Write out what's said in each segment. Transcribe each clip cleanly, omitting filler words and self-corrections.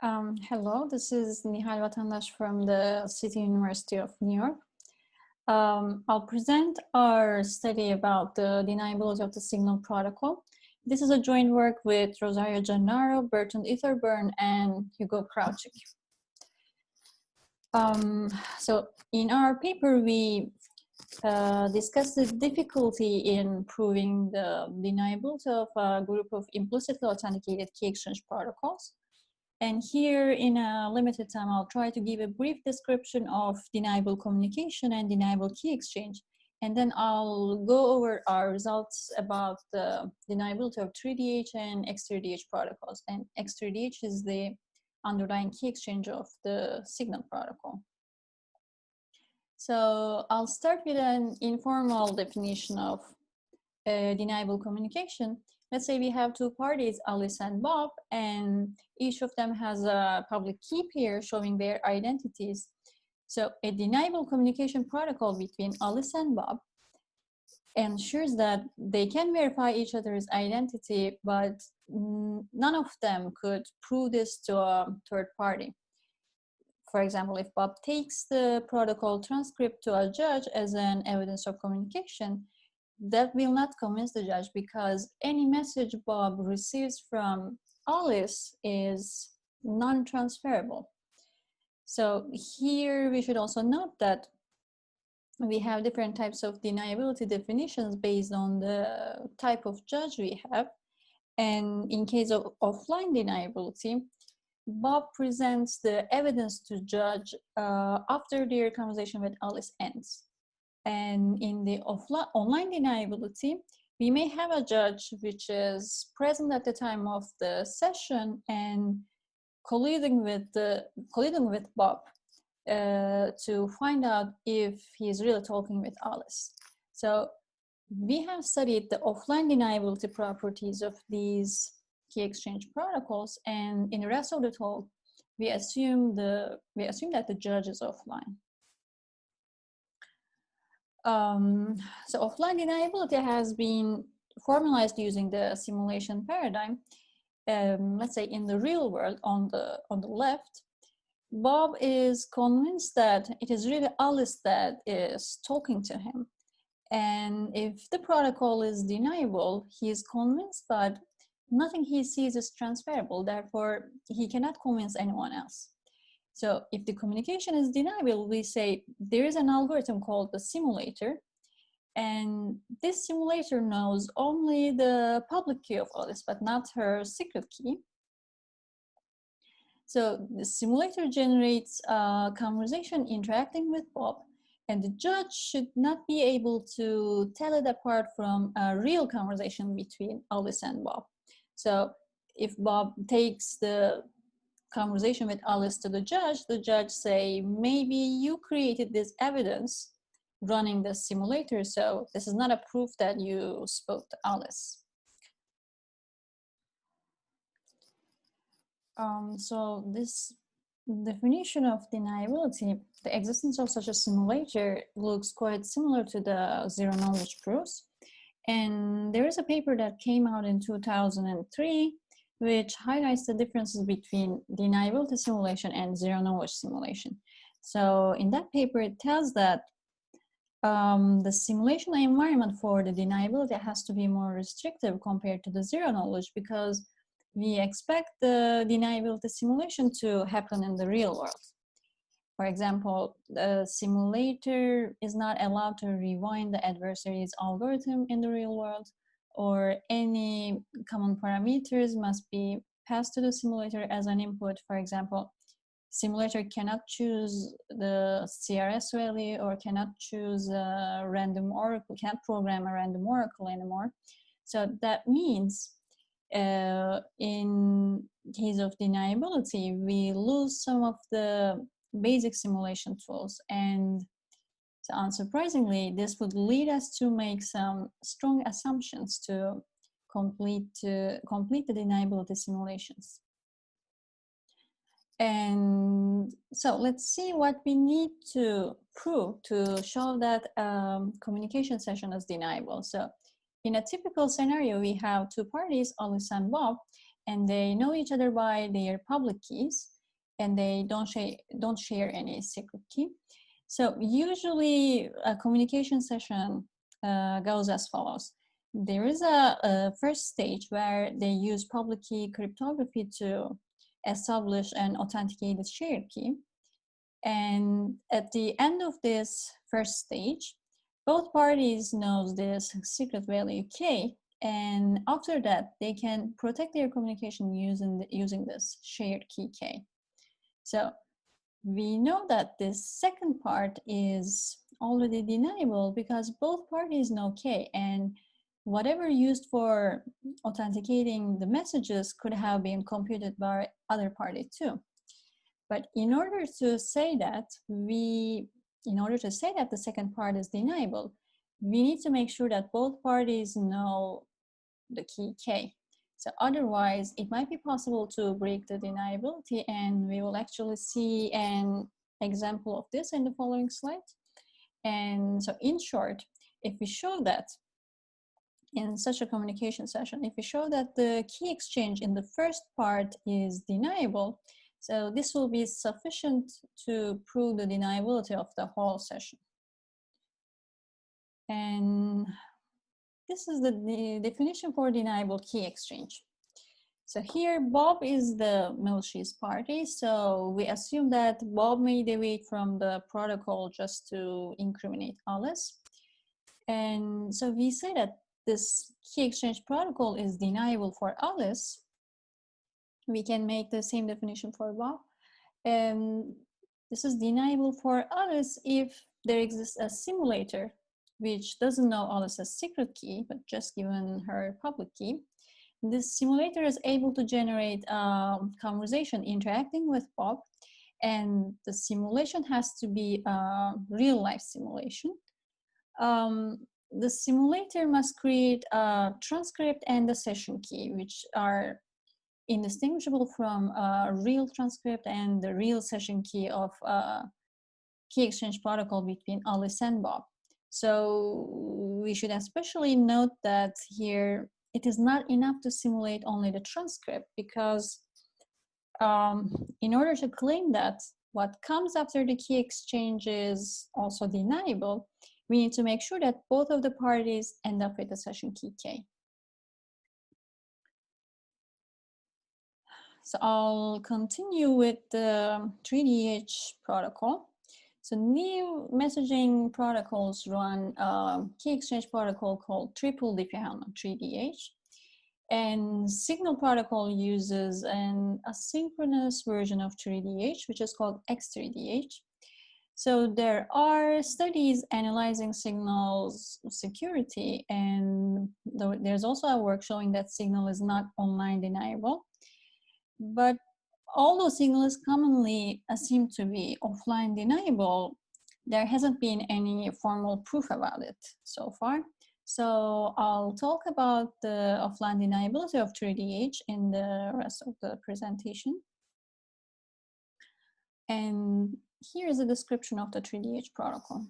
Hello, this is Nihal Vatandaş from the City University of New York. I'll present our study about the deniability of the signal protocol. This is a joint work with Rosario Gennaro, Bertrand Etherburn, and Hugo Crouchik. So in our paper, we discussed the difficulty in proving the deniability of a group of implicitly authenticated key exchange protocols. And here, in a limited time, I'll try to give a brief description of deniable communication and deniable key exchange. And then I'll go over our results about the deniability of 3DH and X3DH protocols. And X3DH is the underlying key exchange of the signal protocol. So I'll start with an informal definition of deniable communication. Let's say we have two parties, Alice and Bob, and each of them has a public key pair showing their identities. So a deniable communication protocol between Alice and Bob ensures that they can verify each other's identity, but none of them could prove this to a third party. For example, if Bob takes the protocol transcript to a judge as an evidence of communication, that will not convince the judge because any message Bob receives from Alice is non-transferable. So here we should also note that we have different types of deniability definitions based on the type of judge we have. And in case of offline deniability, Bob presents the evidence to judge after their conversation with Alice ends. And in the online deniability, we may have a judge which is present at the time of the session and colluding with Bob to find out if he's really talking with Alice. So we have studied the offline deniability properties of these key exchange protocols, and in the rest of the talk, we assume that the judge is offline. So offline deniability has been formalized using the simulation paradigm. Let's say in the real world, on the left, Bob is convinced that it is really Alice that is talking to him. And if the protocol is deniable, he is convinced that nothing he sees is transferable, therefore he cannot convince anyone else. So if the communication is deniable, we say there is an algorithm called the simulator, and this simulator knows only the public key of Alice, but not her secret key. So the simulator generates a conversation interacting with Bob, and the judge should not be able to tell it apart from a real conversation between Alice and Bob. So if Bob takes the conversation with Alice to the judge say, maybe you created this evidence running the simulator, so this is not a proof that you spoke to Alice. So this definition of deniability, the existence of such a simulator looks quite similar to the zero knowledge proofs. And there is a paper that came out in 2003 which highlights the differences between deniability simulation and zero knowledge simulation. So in that paper, it tells that the simulation environment for the deniability has to be more restrictive compared to the zero knowledge because we expect the deniability simulation to happen in the real world. For example, the simulator is not allowed to rewind the adversary's algorithm in the real world, or any common parameters must be passed to the simulator as an input. For example, simulator cannot choose the CRS value or cannot choose a random oracle, can't program a random oracle anymore. So that means in case of deniability, we lose some of the basic simulation tools, and so unsurprisingly, this would lead us to make some strong assumptions to complete the deniability simulations. And so let's see what we need to prove to show that communication session is deniable. So in a typical scenario, we have two parties, Alice and Bob, and they know each other by their public keys, and they don't share any secret key. So usually a communication session goes as follows. There is a first stage where they use public key cryptography to establish an authenticated shared key. And at the end of this first stage, both parties know this secret value K, and after that, they can protect their communication using this shared key K. So we know that this second part is already deniable because both parties know K, and whatever used for authenticating the messages could have been computed by other party too. But in order to say that the second part is deniable, we need to make sure that both parties know the key K. So otherwise, it might be possible to break the deniability, and we will actually see an example of this in the following slide. And so in short, if we show that in such a communication session, if we show that the key exchange in the first part is deniable, so this will be sufficient to prove the deniability of the whole session. And this is the definition for deniable key exchange. So here, Bob is the malicious party. So we assume that Bob may deviate from the protocol just to incriminate Alice. And so we say that this key exchange protocol is deniable for Alice. We can make the same definition for Bob. And this is deniable for Alice if there exists a simulator which doesn't know Alice's secret key, but just given her public key. This simulator is able to generate a conversation interacting with Bob, and the simulation has to be a real-life simulation. The simulator must create a transcript and a session key, which are indistinguishable from a real transcript and the real session key of a key exchange protocol between Alice and Bob. So we should especially note that here it is not enough to simulate only the transcript, because in order to claim that what comes after the key exchange is also deniable, we need to make sure that both of the parties end up with a session key K. So I'll continue with the 3DH protocol. So new messaging protocols run a key exchange protocol called triple Diffie-Hellman 3DH. And Signal protocol uses an asynchronous version of 3DH, which is called X3DH. So there are studies analyzing Signal's security, and there's also a work showing that Signal is not online deniable. But although Signal is commonly assumed to be offline deniable, there hasn't been any formal proof about it so far. So I'll talk about the offline deniability of 3DH in the rest of the presentation. And here is a description of the 3DH protocol.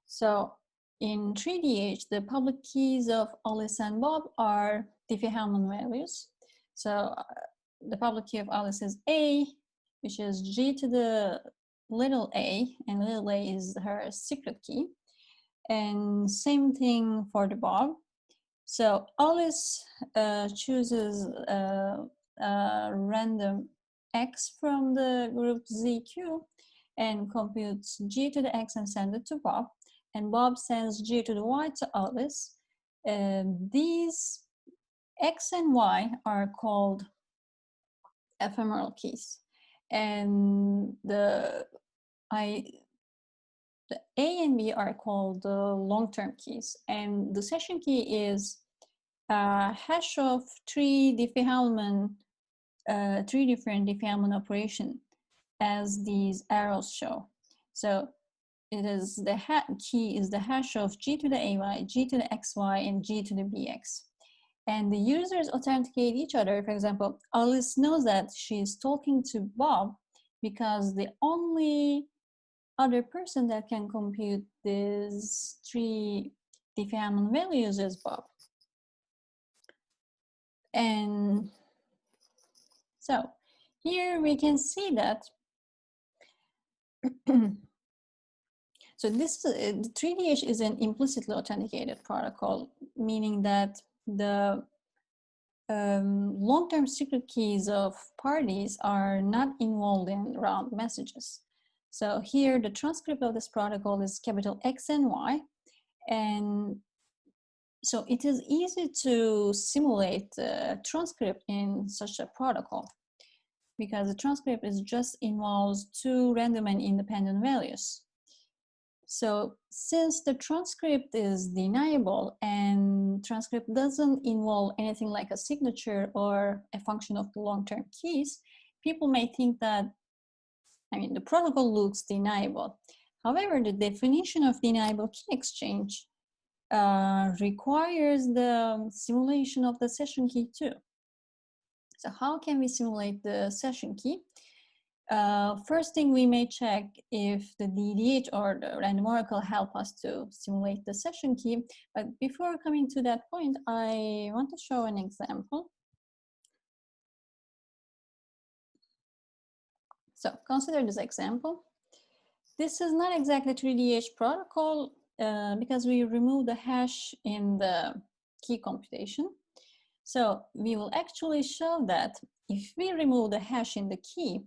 So in 3DH, the public keys of Alice and Bob are Diffie-Hellman values. So the public key of Alice is A, which is G to the little a, and little a is her secret key. And same thing for the Bob. So Alice chooses a random X from the group ZQ and computes G to the X and sends it to Bob. And Bob sends G to the Y to Alice. These X and Y are called ephemeral keys. And the A and B are called the long-term keys. And the session key is a hash of three different Diffie-Hellman operation, as these arrows show. So it is the key is the hash of G to the AY, G to the XY, and G to the BX. And the users authenticate each other. For example, Alice knows that she's talking to Bob because the only other person that can compute these three Diffie-Hellman values is Bob. And So here we can see that so this the 3DH is an implicitly authenticated protocol, meaning that the long-term secret keys of parties are not involved in round messages. So here the transcript of this protocol is capital X and Y, and so it is easy to simulate the transcript in such a protocol because the transcript is just involves two random and independent values. So since the transcript is deniable and transcript doesn't involve anything like a signature or a function of the long-term keys, people may think that, the protocol looks deniable. However, the definition of deniable key exchange requires the simulation of the session key too. So how can we simulate the session key? First thing, we may check if the DDH or the random oracle help us to simulate the session key. But before coming to that point, I want to show an example. So consider this example. This is not exactly 3DH protocol because we remove the hash in the key computation. So we will actually show that if we remove the hash in the key,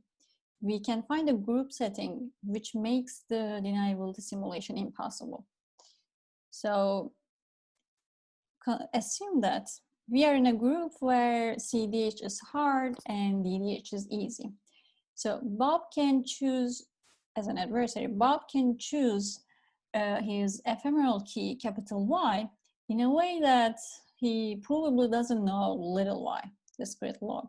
we can find a group setting which makes the deniability simulation impossible. So assume that we are in a group where CDH is hard and DDH is easy. So Bob can choose, as an adversary, Bob can choose his ephemeral key, capital Y, in a way that he probably doesn't know little y, discrete log.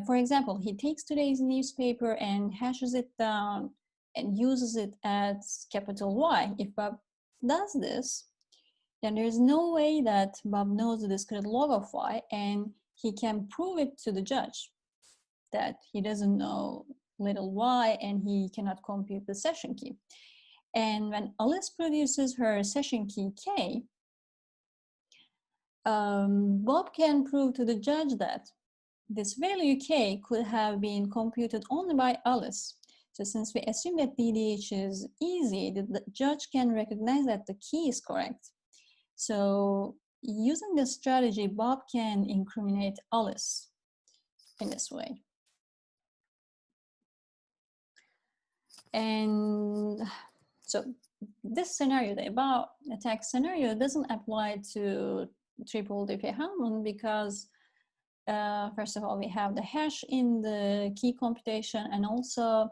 For example, he takes today's newspaper and hashes it down and uses it as capital Y. If Bob does this, then there's no way that Bob knows the discrete log of Y, and he can prove it to the judge that he doesn't know little y and he cannot compute the session key. And when Alice produces her session key K, Bob can prove to the judge that this value K could have been computed only by Alice. So since we assume that DDH is easy, the judge can recognize that the key is correct. So using this strategy, Bob can incriminate Alice in this way. And so this scenario, the above attack scenario, doesn't apply to triple Diffie-Hellman because first of all, we have the hash in the key computation, and also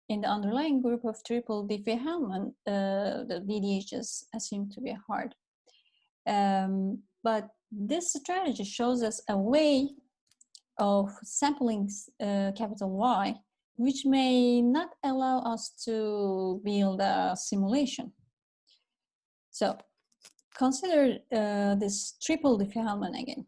in the underlying group of triple Diffie-Hellman, the DDH is assumed to be hard. But this strategy shows us a way of sampling capital Y, which may not allow us to build a simulation. So consider this triple Diffie-Hellman again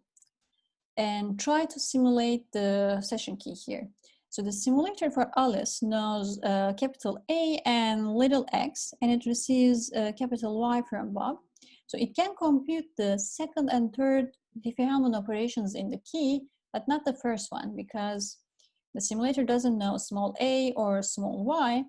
and try to simulate the session key here. So the simulator for Alice knows capital A and little x, and it receives capital Y from Bob. So it can compute the second and third Diffie-Hellman operations in the key, but not the first one, because the simulator doesn't know small a or small y,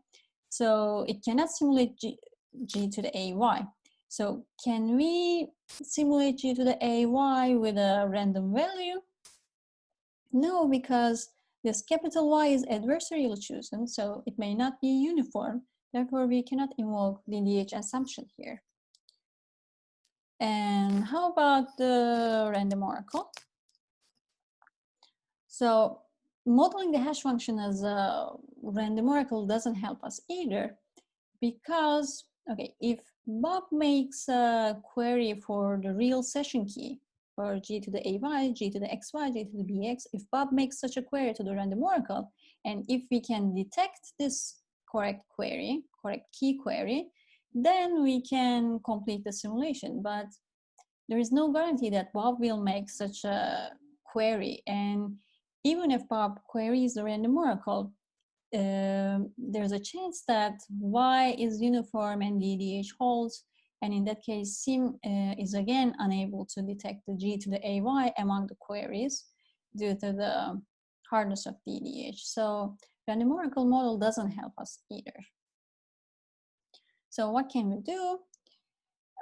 so it cannot simulate g to the ay. So can we simulate g to the ay with a random value? No, because this capital Y is adversarially chosen, so it may not be uniform. Therefore, we cannot invoke DDH assumption here. And how about the random oracle? So modeling the hash function as a random oracle doesn't help us either, because, okay, if Bob makes a query for the real session key, for g to the ay, g to the xy, g to the bx, if Bob makes such a query to the random oracle, and if we can detect this correct query, correct key query, then we can complete the simulation. But there is no guarantee that Bob will make such a query. And even if Bob queries the random oracle, there's a chance that Y is uniform and DDH holds, and in that case, SIM is again unable to detect the G to the AY among the queries due to the hardness of DDH. So the numerical model doesn't help us either. So what can we do?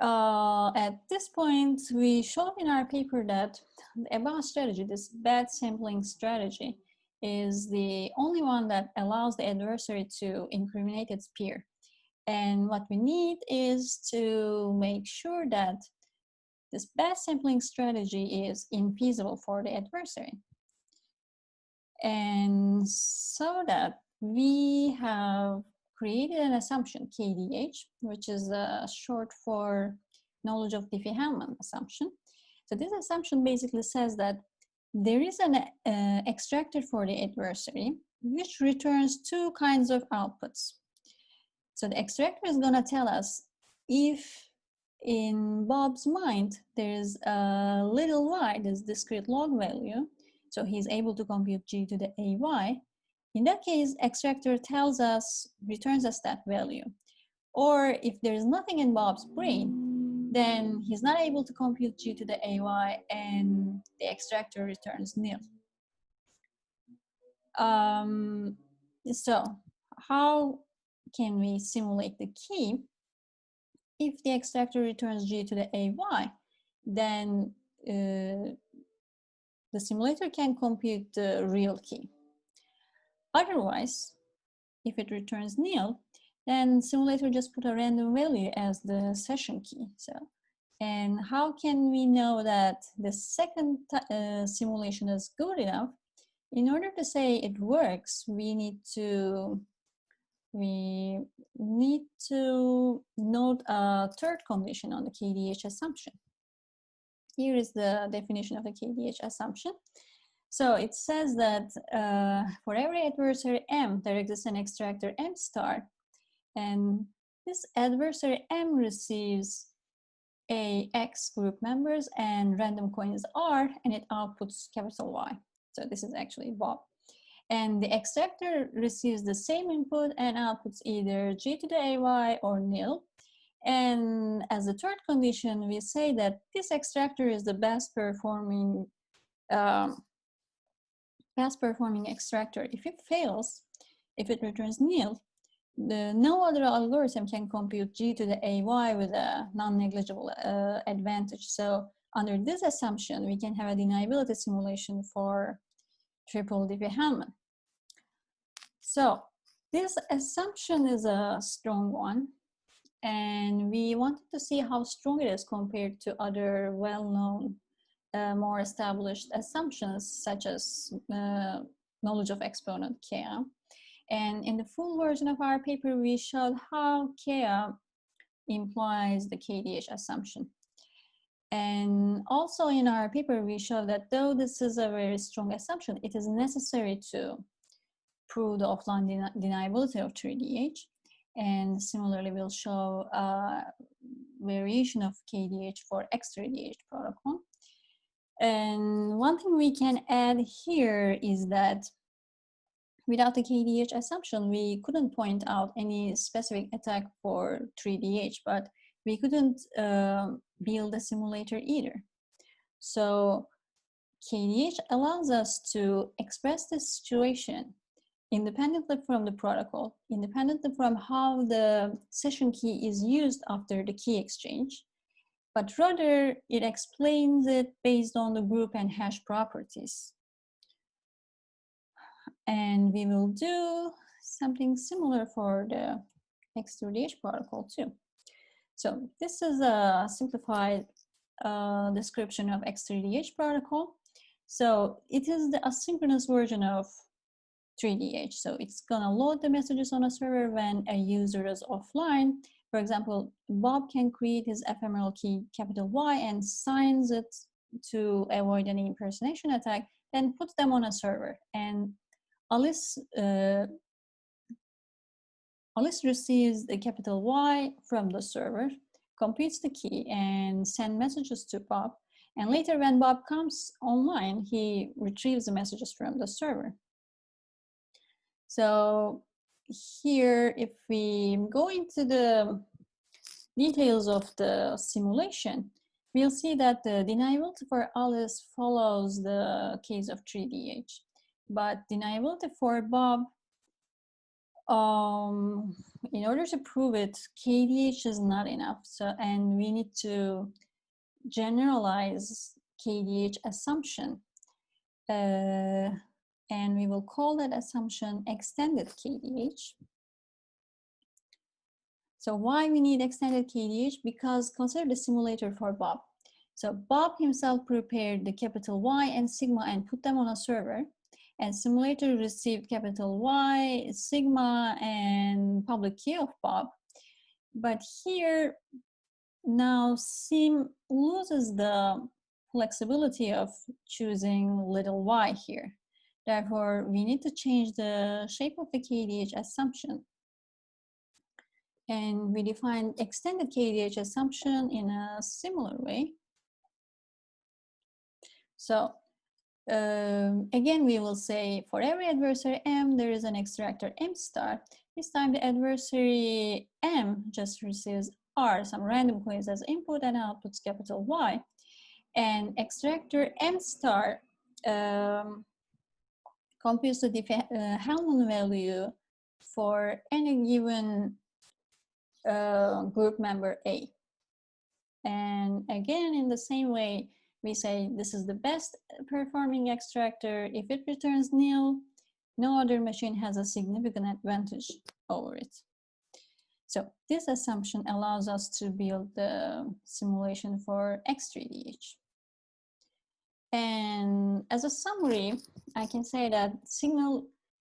At this point, we showed in our paper that the above strategy, this bad sampling strategy, is the only one that allows the adversary to incriminate its peer. And what we need is to make sure that this bad sampling strategy is infeasible for the adversary. And so that we have created an assumption, KDH, which is short for knowledge of Diffie-Hellman assumption. So this assumption basically says that there is an extractor for the adversary, which returns two kinds of outputs. So the extractor is going to tell us if in Bob's mind there is a little y, this discrete log value, so he's able to compute g to the ay. In that case, extractor tells us, returns us that value. Or if there is nothing in Bob's brain, then he's not able to compute g to the ay, and the extractor returns nil. So how can we simulate the key? If the extractor returns g to the ay, then the simulator can compute the real key. Otherwise, if it returns nil, then simulator just put a random value as the session key. So, and how can we know that the second simulation is good enough? In order to say it works, we need to note a third condition on the KDH assumption. Here is the definition of the KDH assumption. So it says that for every adversary M, there exists an extractor M star, and this adversary M receives a X group members and random coins R, and it outputs capital Y. So this is actually Bob. And the extractor receives the same input and outputs either G to the AY or nil. And as the third condition, we say that this extractor is the best performing extractor. If it fails, if it returns nil, no other algorithm can compute G to the AY with a non-negligible advantage. So under this assumption, we can have a deniability simulation for triple Diffie-Hellman. So this assumption is a strong one, and we wanted to see how strong it is compared to other well-known, more established assumptions, such as knowledge of exponent K. And in the full version of our paper, we showed how K implies the KDH assumption. And also in our paper, we show that though this is a very strong assumption, it is necessary to prove the offline deniability of 3DH. And similarly, we'll show variation of KDH for X3DH protocol. And one thing we can add here is that without the KDH assumption, we couldn't point out any specific attack for 3DH, but we couldn't build a simulator either. So KDH allows us to express this situation independently from the protocol, independently from how the session key is used after the key exchange, but rather it explains it based on the group and hash properties. And we will do something similar for the X3DH protocol too. So this is a simplified description of X3DH protocol. So it is the asynchronous version of 3DH. So it's gonna load the messages on a server when a user is offline. For example, Bob can create his ephemeral key capital Y and signs it to avoid any impersonation attack, then puts them on a server. And Alice receives the capital Y from the server, computes the key, and sends messages to Bob. And later, when Bob comes online, he retrieves the messages from the server. So here, if we go into the details of the simulation, we'll see that the deniability for Alice follows the case of 3DH. but deniability for Bob, in order to prove it, KDH is not enough. So, and we need to generalize KDH assumption. And we will call that assumption extended KDH. So why we need extended KDH? Because consider the simulator for Bob. So Bob himself prepared the capital Y and sigma and put them on a server, and simulator received capital Y, sigma, and public key of Bob. But here, now sim loses the flexibility of choosing little y here. Therefore, we need to change the shape of the KDH assumption. And we define extended KDH assumption in a similar way. So again, we will say for every adversary M, there is an extractor M star. This time the adversary M just receives R, some random coins as input, and outputs capital Y. And extractor M star computes the Hellman value for any given group member A. And again, in the same way, we say this is the best performing extractor. If it returns nil, no other machine has a significant advantage over it. So this assumption allows us to build the simulation for X3DH. And as a summary, I can say that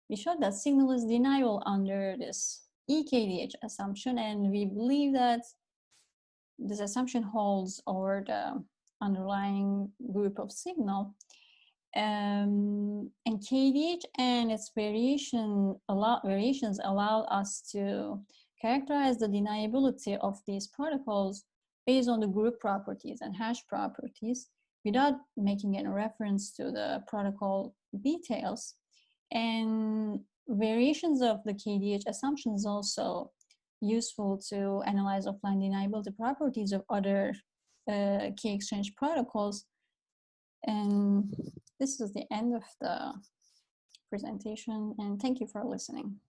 we showed that signal is deniable under this EKDH assumption, and we believe that this assumption holds over the underlying group of signal. And KDH and its variations allow us to characterize the deniability of these protocols based on the group properties and hash properties without making any reference to the protocol details. And variations of the KDH assumptions also useful to analyze offline deniability properties of other key exchange protocols. And this is the end of the presentation, and thank you for listening.